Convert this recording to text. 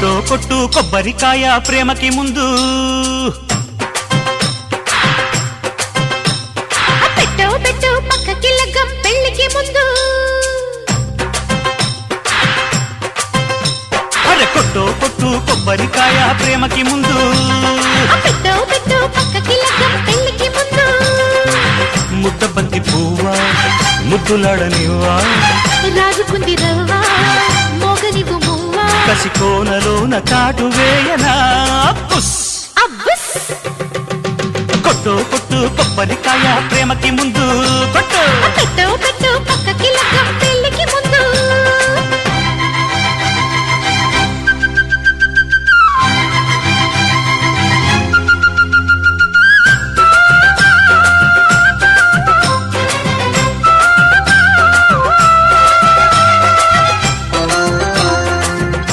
కొట్టు కొట్టు కొబ్బరికాయ ప్రేమకి ముందు పెట్టు పెట్టు పక్కకి లగ్గం పెళ్లికి ముందు అరే కొట్టు కొట్టు కొబ్బరికాయ ప్రేమకి ముందు పెట్టు పెట్టు పక్కకి లగ్గం పెళ్లికి ముందు ముద్ద బంతి పువ్వా ముద్దులాడనివ్వా రాజుకుంది రవ్వా మోగనివు మువ్వా కసి కోనలోన కాటు వేయనా పుస్ అబ్బుస్ కొట్టు కొట్టు కొబ్బరికాయ ప్రేమకి ముందు కొట్టు పెట్టు పెట్టు పక్కకి లగ్గం